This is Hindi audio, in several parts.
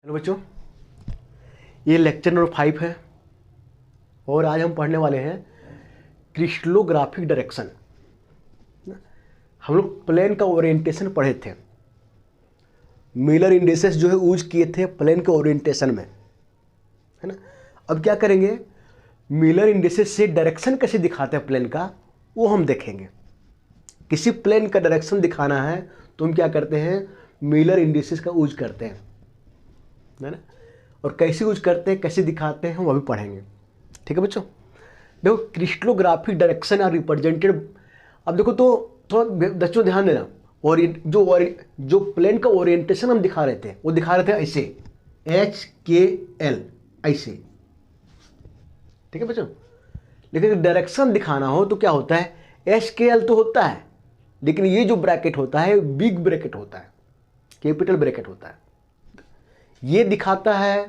हेलो बच्चों, ये लेक्चर नंबर 5 है और आज हम पढ़ने वाले हैं क्रिस्टलोग्राफिक डायरेक्शन। हम लोग प्लेन का ओरिएंटेशन पढ़े थे। मिलर इंडिसेस जो है यूज किए थे प्लेन के ओरिएंटेशन में, है ना। अब क्या करेंगे, मिलर इंडिसेस से डायरेक्शन कैसे दिखाते हैं प्लेन का, वो हम देखेंगे। किसी प्लेन का डायरेक्शन दिखाना है तो हम क्या करते हैं, मिलर इंडिसेस का यूज करते हैं, है ना। और कैसे यूज करते हैं, कैसे दिखाते हैं, वो भी पढ़ेंगे। ठीक है बच्चों। देखो, क्रिस्टलोग्राफिक डायरेक्शन आर रिप्रेजेंटेड। अब देखो तो थोड़ा बच्चों ध्यान देना, और जो प्लेन का ओरिएंटेशन हम दिखा रहे थे वो दिखा रहे थे ऐसे HKL ऐसे। ठीक है बच्चों। लेकिन डायरेक्शन दिखाना हो तो क्या होता है, HKL तो होता है, लेकिन ये जो ब्रैकेट होता है बिग ब्रैकेट होता है, कैपिटल ब्रैकेट होता है। ये दिखाता है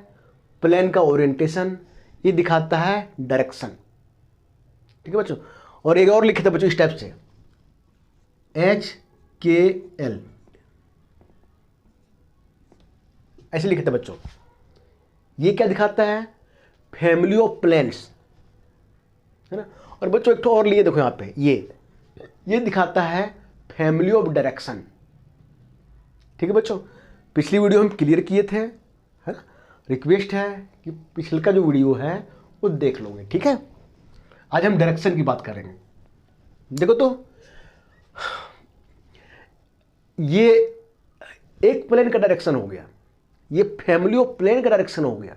प्लेन का ओरिएंटेशन, ये दिखाता है डायरेक्शन। ठीक है बच्चों। और एक और लिखे थे बच्चों इस टाइप से HKL ऐसे लिखे थे बच्चों। ये क्या दिखाता है, फैमिली ऑफ प्लेन्स, है ना। और बच्चों एक तो और लिए देखो यहाँ पे, ये दिखाता है फैमिली ऑफ डायरेक्शन। ठीक है बच्चों। पिछली वीडियो हम क्लियर किए थे, है ना। रिक्वेस्ट है कि पिछले का जो वीडियो है वो देख लोगे। ठीक है। आज हम डायरेक्शन की बात करेंगे। देखो तो ये एक प्लेन का डायरेक्शन हो गया, ये फैमिली ऑफ प्लेन का डायरेक्शन हो गया।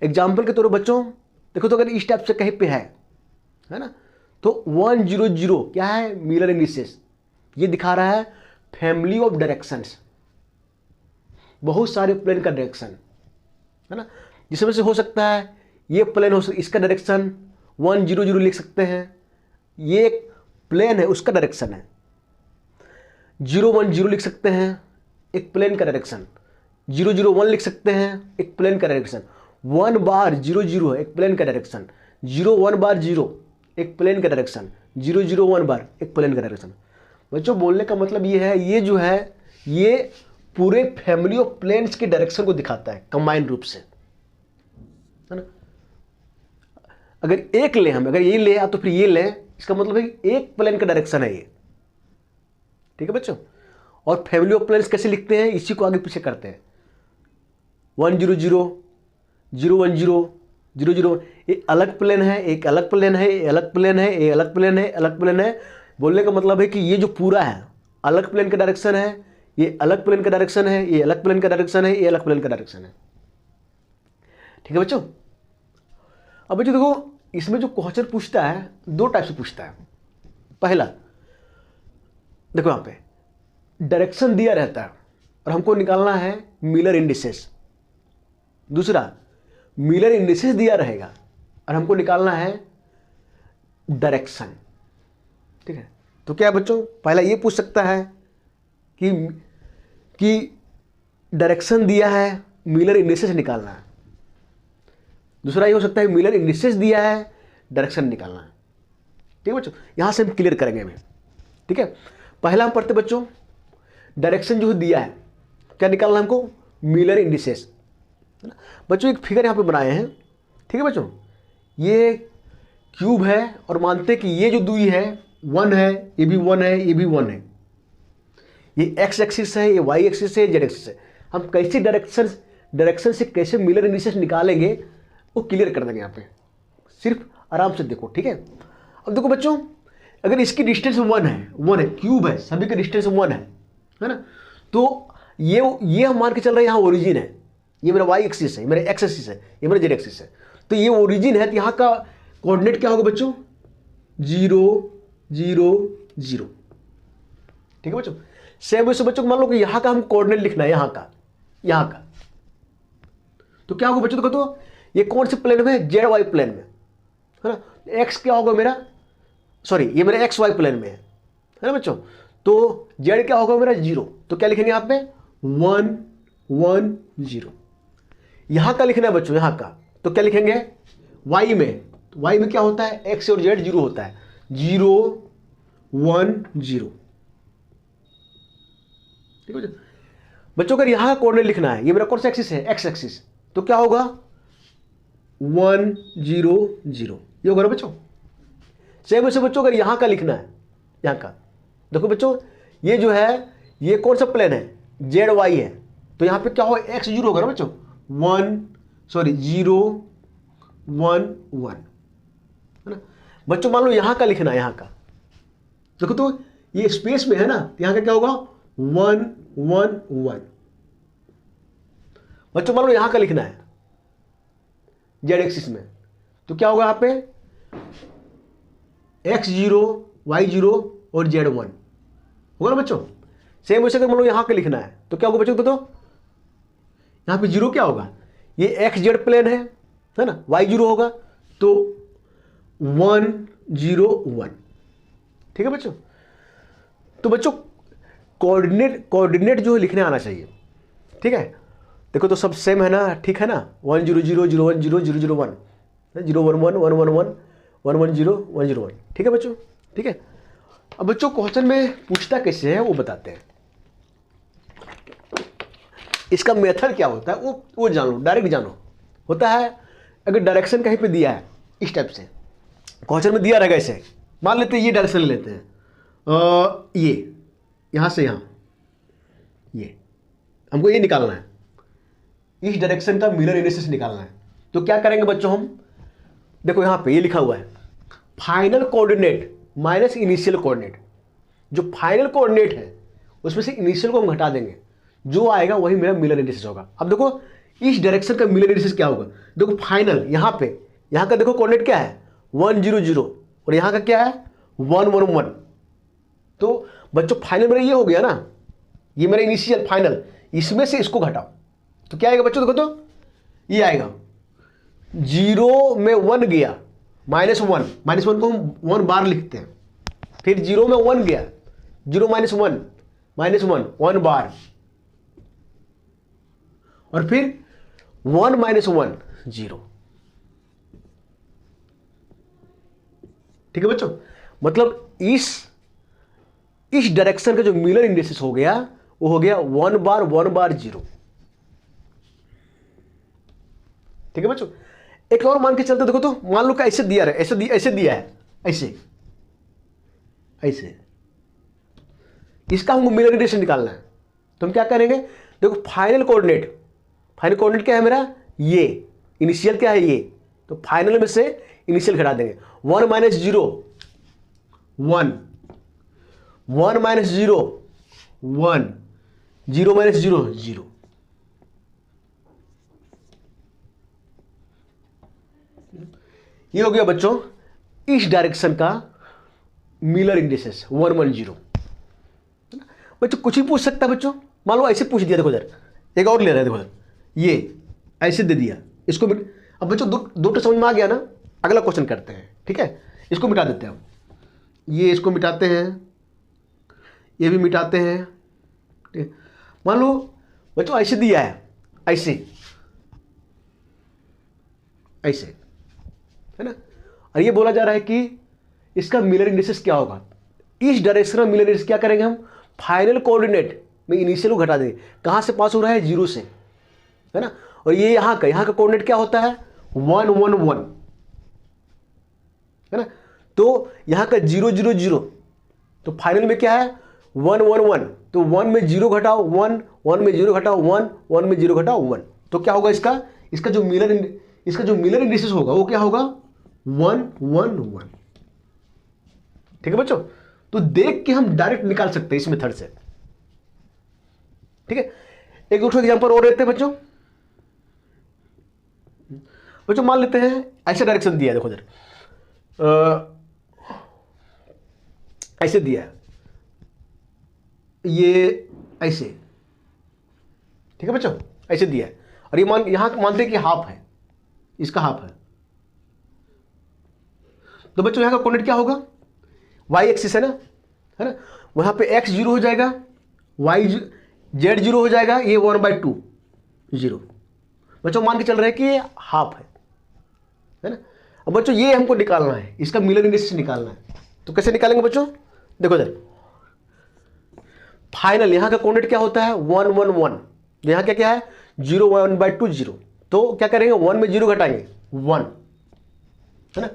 एग्जाम्पल के तौर पर बच्चों देखो तो अगर इस टाइप से कहीं पे है ना, तो 100 क्या है, मिलर इंडिसेस। ये दिखा रहा है फैमिली ऑफ डायरेक्शंस, बहुत सारे प्लेन का डायरेक्शन, है ना। जिसमें से हो सकता है ये प्लेन हो, इसका डायरेक्शन 100 लिख सकते हैं। ये एक प्लेन है उसका डायरेक्शन है 010 लिख सकते हैं, एक प्लेन का डायरेक्शन। 001 लिख सकते हैं, एक प्लेन का डायरेक्शन। 1 बार 00 एक प्लेन का डायरेक्शन। 01 बार 0 एक प्लेन का डायरेक्शन। 001 बार एक प्लेन का डायरेक्शन। बच्चों बोलने का मतलब ये है, ये जो है ये पूरे फैमिली ऑफ प्लेन्स के डायरेक्शन को दिखाता है कंबाइन रूप से, है ना। अगर एक ले हम, अगर ये ले तो फिर ये ले, इसका मतलब है एक प्लेन का डायरेक्शन है ये। ठीक है बच्चों। और फैमिली ऑफ प्लेन्स कैसे लिखते हैं, इसी को आगे पीछे करते हैं। 100 010 00, ये अलग प्लेन है, एक अलग प्लेन है, ये अलग प्लेन है, ये अलग प्लेन है, अलग प्लेन है। बोलने का मतलब है कि ये जो पूरा है अलग प्लेन का डायरेक्शन है, ये अलग प्लेन का डायरेक्शन है, ये अलग प्लेन का डायरेक्शन है, ये अलग प्लेन का डायरेक्शन है। ठीक है बच्चों। अब बच्चों देखो, इसमें जो क्वेश्चन पूछता है दो टाइप से पूछता है। पहला देखो यहाँ पे डायरेक्शन दिया रहता है और हमको निकालना है मिलर इंडिसेस। दूसरा मिलर इंडिसेस दिया रहेगा और हमको निकालना है डायरेक्शन। ठीक है। तो क्या बच्चों, पहला ये पूछ सकता है कि डायरेक्शन दिया है, मिलर इंडिसेस निकालना है। दूसरा ये हो सकता है मिलर इंडिसेस दिया है, डायरेक्शन निकालना है। ठीक है बच्चों। यहां से हम क्लियर करेंगे अभी। ठीक है। पहला हम पढ़ते बच्चों, डायरेक्शन जो दिया है, क्या निकालना है हमको, मिलर इंडिसेस। बच्चों एक फिगर यहां पे बनाए हैं। ठीक है बच्चों। ये क्यूब है और मानते हैं कि ये जो दूरी है 1 है, ये भी 1 है, ये भी 1 है। ये एक्स एक्सिस है, ये वाई एक्सिस है, जेड एक्सिस है। हम कैसे डायरेक्शन से कैसे मिलर इंडिसेस निकालेंगे वो क्लियर कर देंगे यहाँ पे। सिर्फ आराम से देखो। ठीक है। अब देखो बच्चों, अगर इसकी डिस्टेंस 1 है, क्यूब है, सभी का डिस्टेंस 1 है ना। तो ये हम मान के चल रहे हैं यहाँ ओरिजिन है, ये मेरा वाई एक्सिस है, ये मेरा एक्स एक्सिस है, ये मेरा जेड एक्सिस है। तो ये ओरिजिन है, तो यहाँ का कोऑर्डिनेट क्या होगा बच्चों, 0 0 0। ठीक है बच्चों। सेम वैसे बच्चों मान लो कि यहाँ का हम कोऑर्डिनेट लिखना है, यहाँ का तो क्या होगा बच्चों, देखो तो ये कौन से प्लेन में है, जेड वाई प्लेन में, है ना। एक्स क्या होगा मेरा, सॉरी ये मेरा एक्स वाई प्लेन में है ना बच्चों। तो जेड क्या होगा मेरा 0, तो क्या लिखेंगे यहाँ पे 1 1 0। यहां का लिखना है बच्चों, यहां का तो क्या लिखेंगे वाई में, तो वाई में क्या होता है, एक्स और जेड 0 होता है, 0 1 0। ठीक है। बच्चों अगर यहाँ का कोऑर्डिनेट लिखना है, ये मेरा कौन सा एक्सिस है, एक्स एक्सिस, तो क्या होगा 1 0 0, ये होगा ना बच्चों। सेम वैसे बच्चों अगर यहाँ का लिखना है, यहाँ का देखो बच्चों, ये जो है ये कौन सा प्लेन है, जेड वाई है, तो यहाँ पे क्या होगा, एक्स 0 होगा ना बच्चों, 0 1 1, है ना बच्चों। मान लो यहाँ का लिखना है, यहाँ का देखो तो ये स्पेस में है ना, यहाँ का क्या होगा 1 1 1। बच्चों मान लो यहाँ का लिखना है जेड एक्सिस में, तो क्या होगा यहाँ पे x 0 y 0 और z 1 होगा ना बच्चों। सेम वैसे अगर मान लो यहाँ का लिखना है तो क्या होगा बच्चों, तो यहाँ पे 0 क्या होगा, ये एक्स जेड प्लेन है ना, y 0 होगा तो 1 0 1, ठीक है बच्चों। तो बच्चों कोऑर्डिनेट जो है लिखने आना चाहिए, ठीक है। देखो तो सब सेम है ना, ठीक है ना, 1 0 0 0 1 0 0 0 1 0 1 1 1 1 1 1 1 0 1 0 1, ठीक है बच्चों, ठीक है। अब बच्चों क्वेश्चन में पूछता कैसे है वो बताते हैं, इसका मेथड क्या होता है वो जान लो, डायरेक्ट जानो। होता है अगर डायरेक्शन कहीं पे दिया है इस टाइप से, क्वेश्चन में दिया रहेगा ऐसे, मान लेते हैं ये डायरेक्शन लेते हैं, ये यहाँ से यहाँ, ये हमको ये निकालना है, इस डायरेक्शन का मिरर इमेज निकालना है। तो क्या करेंगे बच्चों हम, देखो यहाँ पे ये लिखा हुआ है final coordinate minus initial coordinate. जो फाइनल कोऑर्डिनेट है उसमें से इनिशियल को हम घटा देंगे, जो आएगा वही मेरा मिरर इमेज होगा। अब देखो इस डायरेक्शन का मिरर इमेज क्या होगा, देखो फाइनल यहाँ पे, यहाँ का देखो कोऑर्डिनेट क्या है 1 0 0 और यहाँ का क्या है 1 1 1। तो बच्चों फाइनल मेरा ये हो गया ना, ये मेरा इनिशियल फाइनल, इसमें से इसको घटाओ तो क्या आएगा बच्चों, देखो तो ये आएगा 0 में 1 गया -1, -1 को हम 1 बार लिखते हैं, फिर 0 में 1 गया 0 -1 -1 1 बार, और फिर 1 -1 0, ठीक है बच्चों। मतलब इस डायरेक्शन का जो मिरर इंडिसेस हो गया वो हो गया 1 बार 1 बार 0, ठीक है बच्चों। एक और मान के चलते देखो तो, मान लो कि ऐसे दिया है, ऐसे दिया है, ऐसे इसका हमको मिरर इमेज निकालना है। तो हम क्या करेंगे, देखो फाइनल कोऑर्डिनेट क्या है मेरा, ये इनिशियल क्या है ये, तो फाइनल में से इनिशियल घटा देंगे, 1 -0 1 1 -0 1 0 -0 0, ये हो गया बच्चों इस डायरेक्शन का मिलर इंडिसेस 1 1 0। बच्चों कुछ भी पूछ सकता है बच्चों, मान लो ऐसे पूछ दिया, देखो इधर एक और ले रहे हैं, देखो इधर ये ऐसे दे दिया इसको अब बच्चों दो तो समझ में आ गया ना। अगला क्वेश्चन करते हैं, ठीक है, इसको मिटा देते हैं हम, ये इसको मिटाते हैं, ये भी मिटाते हैं, ठीक। मान लो बच्चों ऐसे दिया है, ऐसे है ना, और ये बोला जा रहा है कि इसका मिलर इंडिसेस क्या होगा। इस डायरेक्शन में मिलर इंडिसेस क्या करेंगे हम, फाइनल कोऑर्डिनेट में इनिशियल को घटा देंगे, कहां से पास हो रहा है 0 से, है ना। और ये यहाँ का कोऑर्डिनेट क्या होता है 1 1 1, है ना। तो यहाँ का 0 0 0, तो फाइनल में क्या है 1 1 1, तो 1 में 0 घटाओ 1 1 में 0 घटाओ 1 1 में 0 घटाओ 1, तो क्या होगा इसका जो मिलर इंडिसेस होगा वो क्या होगा 1 1 1, ठीक है बच्चों। तो देख के हम डायरेक्ट निकाल सकते हैं इस मेथड से, ठीक है। एक दूसरा एग्जांपल और लेते हैं बच्चों मान लेते हैं ऐसा डायरेक्शन दिया है, देखो इधर ऐसे दिया है, ये ऐसे, ठीक है बच्चों, ऐसे दिया है, और ये यहां मानते हैं कि हाफ है, इसका हाफ है। तो बच्चों यहां का कोऑर्डिनेट क्या होगा, वाई एक्सिस है ना, वहां पे x 0 हो जाएगा, z 0 हो जाएगा, ये 1/2 0। बच्चों मान के चल रहे हैं कि ये हाफ है ना। अब बच्चों ये हमको निकालना है, इसका मिलर इंडिसेस निकालना है, तो कैसे निकालेंगे बच्चों, देखो इधर फाइनल यहाँ का कोऑर्डिनेट क्या होता है 1 1 1, यहाँ क्या क्या है 0 1/2 0, तो क्या करेंगे 1 में 0 घटाएंगे 1, है ना।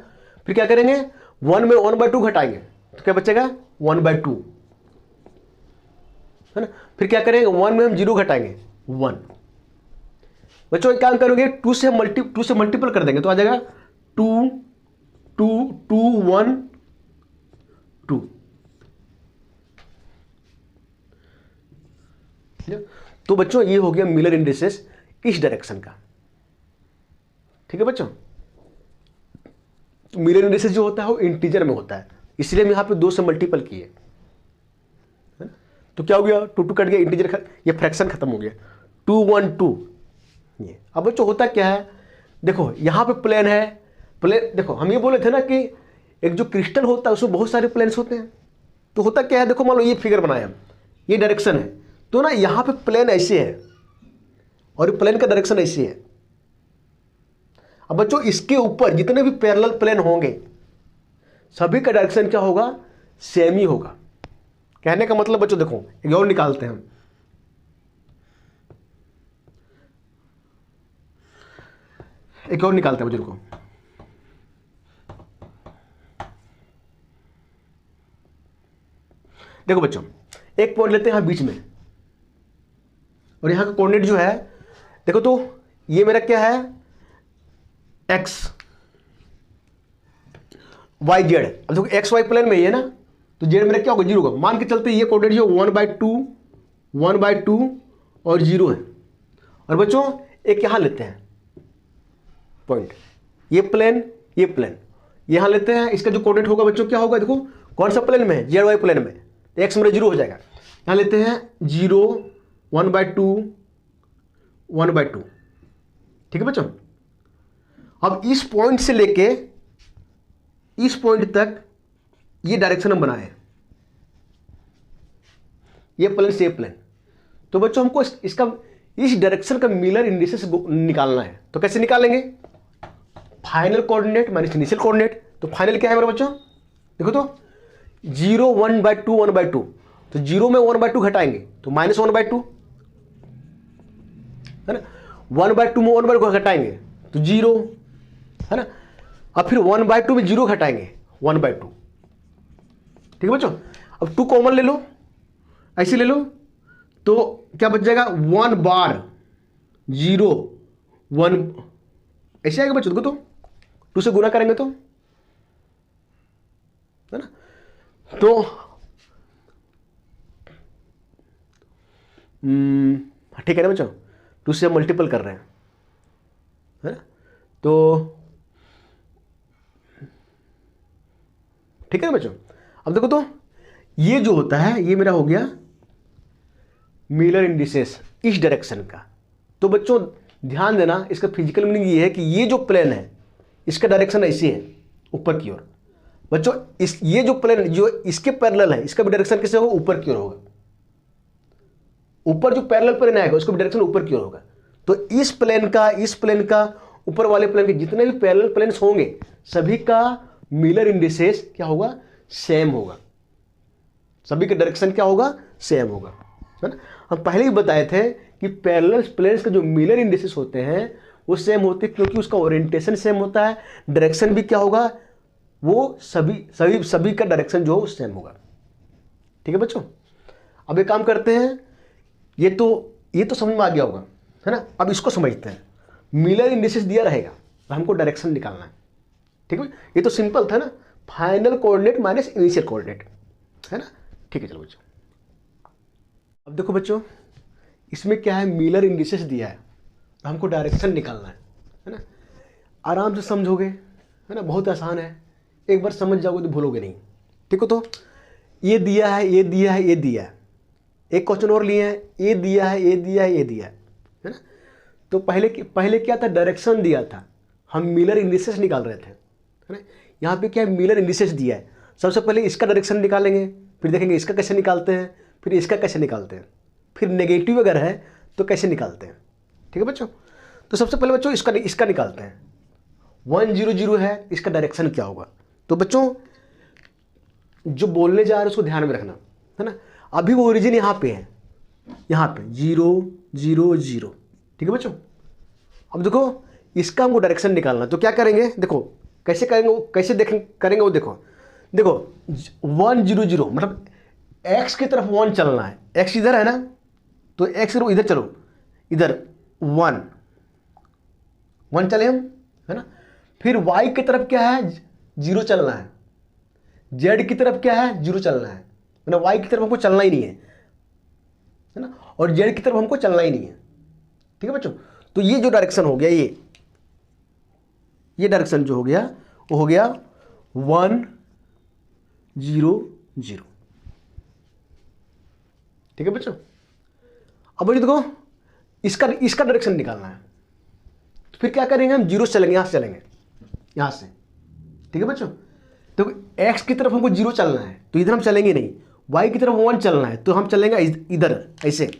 फिर क्या करेंगे 1 में 1/2 घटाएंगे तो क्या बचेगा 1/2, है ना। फिर क्या करेंगे 1 में हम 0 घटाएंगे 1। बच्चों एक काम करोगे 2 से मल्टीपल कर देंगे तो आ जाएगा 2 2 2 1 2। तो बच्चों ये हो गया मिलर इंडिसेस इस डायरेक्शन का, ठीक है बच्चों। मिलर इंडिसेस जो होता है वो इंटीजर में होता है, इसलिए हम यहाँ पे 2 से मल्टीपल किए, है ना। तो क्या हो गया 2 2 कट गया, इंटीजर ये फ्रैक्शन खत्म हो गया 2 1 2 ये। अब बच्चों होता क्या है, देखो यहाँ पे प्लेन है, प्लेन देखो हम ये बोले थे ना कि एक जो क्रिस्टल होता है उसमें बहुत सारे प्लेन्स होते हैं। तो होता क्या है, देखो मान लो ये फिगर बनाया हम, ये डायरेक्शन है, तो ना यहाँ पे प्लेन ऐसे है और प्लेन का डायरेक्शन ऐसे है। अब बच्चों इसके ऊपर जितने भी पैरेलल प्लेन होंगे सभी का डायरेक्शन क्या होगा, सेम ही होगा। कहने का मतलब बच्चों देखो एक और निकालते हैं हम, एक और निकालते हैं बच्चों को। देखो बच्चों एक पॉइंट लेते हैं यहां बीच में और यहां का कोऑर्डिनेट जो है देखो, तो ये मेरा क्या है एक्स वाई जेड। अब देखो एक्स वाई प्लेन में ही है ना, तो जेड मेरा क्या होगा 0 होगा। मान के चलते ये कोऑर्डिनेट जो 1/2 और 0 है। और बच्चों एक यहां लेते हैं पॉइंट, ये प्लेन यहां लेते हैं, इसका जो कोऑर्डिनेट होगा बच्चों क्या होगा, देखो कौन सा प्लेन में है जेड वाई प्लेन में, तो एक्स मेरा 0 हो जाएगा। यहां लेते हैं 0 1/2 ठीक है बच्चों। अब इस पॉइंट से लेके इस पॉइंट तक ये डायरेक्शन हम बनाए, ये प्लेन से प्लेन। तो बच्चों हमको इसका इस डायरेक्शन का मिलर इंडिसेस निकालना है। तो कैसे निकालेंगे, final coordinate minus initial coordinate. तो फाइनल क्या है मेरे बच्चों, देखो तो 0 1/2 1/2, तो 0 में 1/2 घटाएंगे तो -1/2, है ना। 1/2 में 1/2 घटाएंगे तो 0, है ना। अब फिर 1/2 में 0 घटाएंगे 1/2, ठीक है बच्चों। अब 2 कॉमन ले लो, ऐसे ले लो, तो क्या बच जाएगा 1 बार 0 1 ऐसे आएगा बच्चों। देखो तो 2 से गुना करेंगे तो, है ना। तो ठीक है ना बच्चों, 2 से मल्टीपल कर रहे हैं, है ना। तो ठीक है ना बच्चों। अब देखो तो ये जो होता है ये मेरा हो गया मिलर इंडिसेस इस डायरेक्शन का। तो बच्चों ध्यान देना, इसका फिजिकल मीनिंग ये है कि ये जो प्लेन है इसका डायरेक्शन ऐसे है ऊपर की ओर। बच्चों ये जो प्लेन जो इसके पैरेलल है इसका भी डायरेक्शन कैसे होगा, ऊपर की ओर होगा। ऊपर जो पैरेलल प्लेन आएगा उसका भी डायरेक्शन ऊपर की ओर होगा। तो इस प्लेन का ऊपर वाले प्लेन के जितने भी पैरेलल प्लेन्स होंगे सभी का मिलर इंडिसेस क्या होगा, सेम होगा। सभी का डायरेक्शन क्या होगा, सेम होगा, है ना। हम पहले ही बताए थे कि पैरेलल प्लेन्स का जो मिलर इंडिसेस होते हैं वो सेम होते हैं क्योंकि उसका ओरिएंटेशन सेम होता है, डायरेक्शन भी क्या होगा, वो सभी का डायरेक्शन जो सेम होगा, ठीक है बच्चों। अब एक काम करते हैं, ये तो समझ में आ गया होगा, है ना। अब इसको समझते हैं, मिलर इंडिसेस दिया रहेगा तो हमको डायरेक्शन निकालना है, ठीक है। ये तो सिंपल था ना, final coordinate minus initial coordinate, है ना। ठीक है चलो बच्चों, अब देखो बच्चों इसमें क्या है, मिलर इंडिसेस दिया है तो हमको डायरेक्शन निकालना है ना। आराम से समझोगे, है ना, बहुत आसान है। एक बार समझ जाओगे तो भूलोगे नहीं, ठीक हो। तो ये दिया है, ये दिया है, ये दिया है, एक क्वेश्चन और लिए हैं, ये दिया है, ये दिया है, ये दिया है ना। तो पहले क्या था, डायरेक्शन दिया था, हम मिलर इंडिसेस निकाल रहे थे, है ना। यहाँ पे क्या है, मिलर इंडिसेस दिया है। सबसे पहले इसका डायरेक्शन निकालेंगे, फिर देखेंगे इसका कैसे निकालते हैं, फिर इसका कैसे निकालते हैं, फिर नेगेटिव अगर है तो कैसे निकालते हैं, ठीक है बच्चों। तो सबसे पहले बच्चों इसका निकालते हैं। 1 0 0 है, इसका डायरेक्शन क्या होगा। तो बच्चों जो बोलने जा रहे हैं उसको ध्यान में रखना, है ना। अभी वो ओरिजिन यहाँ पे है, यहाँ पे 0 0 0। ठीक है बच्चों, अब देखो इसका हमको डायरेक्शन निकालना, तो क्या करेंगे, देखो कैसे करेंगे, कैसे करेंगे वो देखो 1 0 0 मतलब x की तरफ 1 चलना है, x इधर है ना, तो x इधर चलो, इधर 1 1 चले हम, है ना। फिर y की तरफ क्या है, 0 चलना है, z की तरफ क्या है, 0 चलना है, मतलब y की तरफ हमको चलना ही नहीं है ना, और z की तरफ हमको चलना ही नहीं है। ठीक है बच्चों, तो ये जो डायरेक्शन हो गया, ये डायरेक्शन जो हो गया वो हो गया 1 0 0। ठीक है बच्चों, अब बच्चों देखो इसका डायरेक्शन निकालना है, तो फिर क्या करेंगे हम, 0 से चलेंगे, यहां से चलेंगे, यहां से। ठीक है बच्चों, तो x की तरफ हमको 0 चलना है, तो इधर हम चलेंगे नहीं, y की तरफ 1 चलना है, तो हम चलेंगे इधर ऐसे,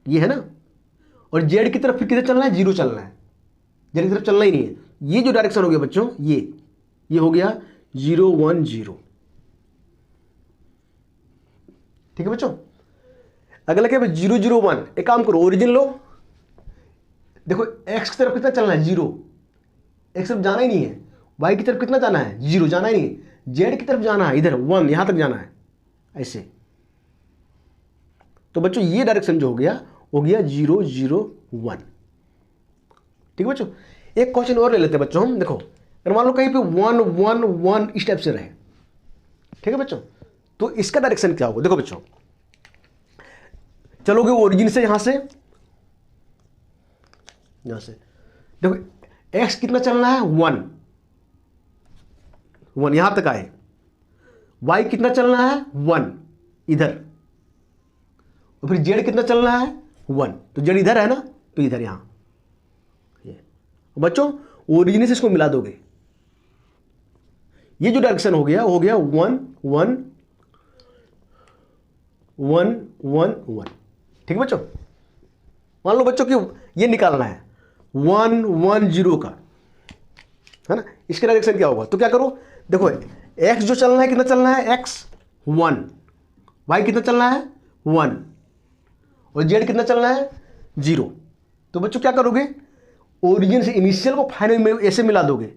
ये है ना, और z की तरफ फिर किधर चलना है, 0 चलना है, z की तरफ चलना ही नहीं है। ये जो डायरेक्शन हो गया बच्चों, ये हो गया 0 1 0। ठीक है बच्चों, अगला क्या है 0 0 1। एक काम करो, ओरिजिन लो, देखो x की तरफ कितना चलना है, 0, x तरफ जाना ही नहीं है, y की तरफ कितना जाना है, 0 जाना ही नहीं है, z की तरफ जाना है इधर 1, यहां तक जाना है ऐसे। तो बच्चों ये डायरेक्शन जो हो गया 0 0 1। ठीक है बच्चों, एक क्वेश्चन और ले लेते हैं बच्चों हम, देखो अगर मान लो कहीं पे 1 1 1 इस टाइप से रहे, ठीक है बच्चों, तो इसका डायरेक्शन क्या होगा, देखो बच्चों चलोगे ओरिजिन से, यहां से देखो x कितना चलना है, 1 1 यहां तक आए, y कितना चलना है, 1 इधर, और फिर z कितना चलना है, 1, तो z इधर है ना, तो इधर यहां, ये बच्चों ओरिजिन से इसको मिला दोगे, ये जो डायरेक्शन हो गया 1 1 1 1 1। ठीक है बच्चों, मान लो बच्चों कि ये निकालना है 1 1 0 का, है ना, इसका डायरेक्शन क्या होगा, तो क्या करो, देखो x जो चलना है कितना चलना है, x 1, y कितना चलना है 1, और z कितना चलना है 0। तो बच्चों क्या करोगे, ओरिजिन से इनिशियल को फाइनल में ऐसे मिला दोगे,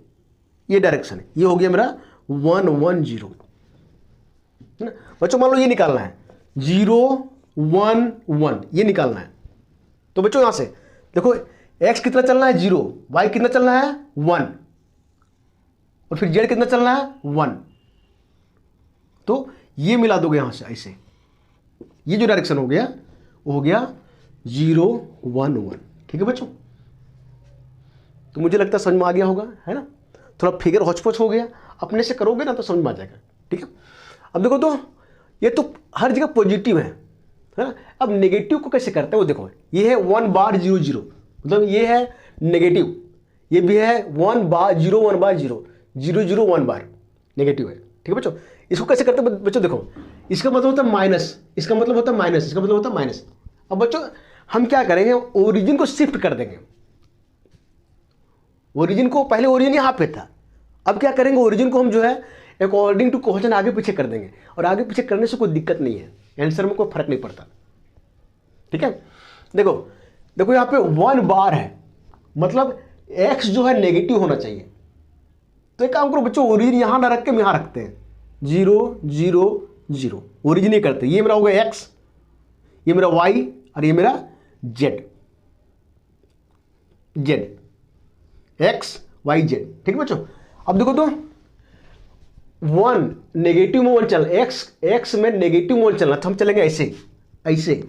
ये डायरेक्शन है, ये हो गया मेरा 1 1 0, है ना। बच्चों मान लो ये निकालना है 0 1 1, ये निकालना है, तो बच्चों यहां से देखो x कितना चलना है 0, y कितना चलना है 1, और फिर z कितना चलना है 1, तो ये मिला दोगे यहां से ऐसे, ये जो डायरेक्शन हो गया वो हो गया 0 1 1। ठीक है बच्चों, तो मुझे लगता है समझ में आ गया होगा, है ना, थोड़ा फिगर हौच-पौच हो गया, अपने से करोगे ना तो समझ में आ जाएगा। ठीक है, अब देखो तो ये तो हर जगह पॉजिटिव है ना, अब नेगेटिव को कैसे करते हैं वो देखो, ये है 1 बार 0 0, मतलब ये है नेगेटिव, ये भी है 1 बार 0 1 बार 0 0 0 1 बार नेगेटिव है। ठीक है बच्चों, इसको कैसे करते हैं बच्चों, देखो इसका मतलब होता है माइनस, इसका मतलब होता है माइनस, इसका मतलब होता है माइनस। अब बच्चों हम क्या करेंगे, ओरिजिन को शिफ्ट कर देंगे, ओरिजिन को, पहले ओरिजिन यहाँ पे था, अब क्या करेंगे, ओरिजिन को हम जो है अकॉर्डिंग टू क्वेश्चन आगे पीछे कर देंगे, और आगे पीछे करने से कोई दिक्कत नहीं है, आंसर में कोई फर्क नहीं पड़ता। ठीक है, देखो देखो यहाँ पे 1 बार है, मतलब x जो है नेगेटिव होना चाहिए, तो एक काम करो बच्चों, ओरिजिन यहां ना रख के हम यहां रखते हैं 0 0 0, ओरिजिन ही करते हैं, ये मेरा होगा x, ये मेरा y, और ये मेरा z x y z। ठीक है बच्चों, अब देखो तो 1 नेगेटिव में 1 चल, x में नेगेटिव में 1 चलना, तो हम चलेंगे ऐसे ऐसे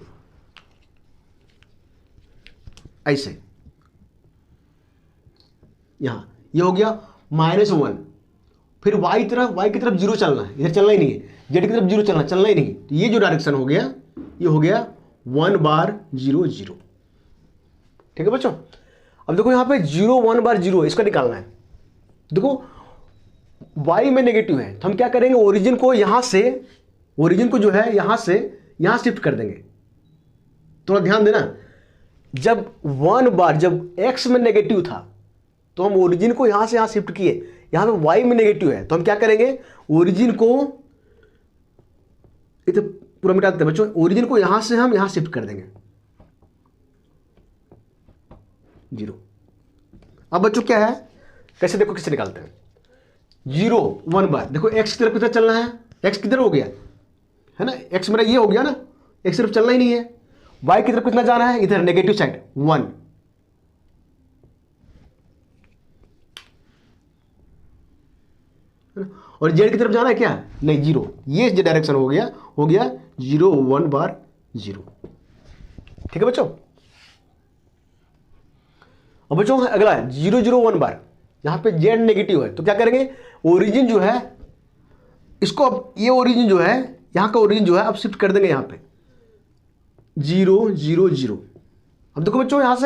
ऐसे, यहां ये हो गया -1, फिर y की तरफ 0 चलना है, इधर चलना ही नहीं है, z की तरफ 0 चलना ही नहीं, तो ये जो डायरेक्शन हो गया ये हो गया 1 बार 0 0। ठीक है बच्चों, अब देखो यहां पे 0 1 बार 0 इसका निकालना है, देखो y में नेगेटिव है, तो हम क्या करेंगे, ओरिजिन को यहां से, ओरिजिन को जो है यहां से यहां शिफ्ट कर देंगे। थोड़ा ध्यान देना, जब 1 बार, जब x में नेगेटिव था तो हम ओरिजिन को यहां से यहां शिफ्ट किए, यहां पे y में नेगेटिव है, तो हम क्या करेंगे, ओरिजिन को इधर पूरा मिटा देते हैं बच्चों। ओरिजिन को यहां से हम यहां शिफ्ट कर देंगे 0। अब बच्चों क्या है, कैसे देखो किससे निकालते हैं। 0 1 बार देखो x की तरफ कितना चलना है, x किधर हो गया है ना, x मेरा ये हो गया ना, x तरफ चलना ही नहीं है। y की तरफ कितना जाना है, इधर नेगेटिव साइड 1। और z की तरफ जाना है क्या, नहीं 0। ये जो डायरेक्शन हो गया 0 1 बार 0। ठीक है बच्चों। अब बच्चों अगला है 0 0 1 बार। यहां पे z नेगेटिव है तो क्या करेंगे, ओरिजिन जो है इसको, अब ये ओरिजिन जो है यहां का ओरिजिन जो है अब शिफ्ट कर देंगे यहां पे 0 0 0। अब देखो बच्चों यहां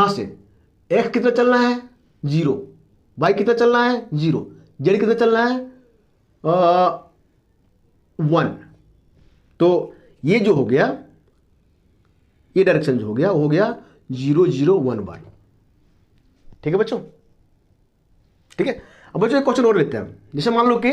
से x कितना चलना है 0, y कितना चलना है 0, z कितना चलना है 1। तो ये जो हो गया, ये डायरेक्शन जो हो गया 0 0 1 बार। ठीक है बच्चों, ठीक है। अब बच्चों एक क्वेश्चन और लेते हैं। जैसे मान लो कि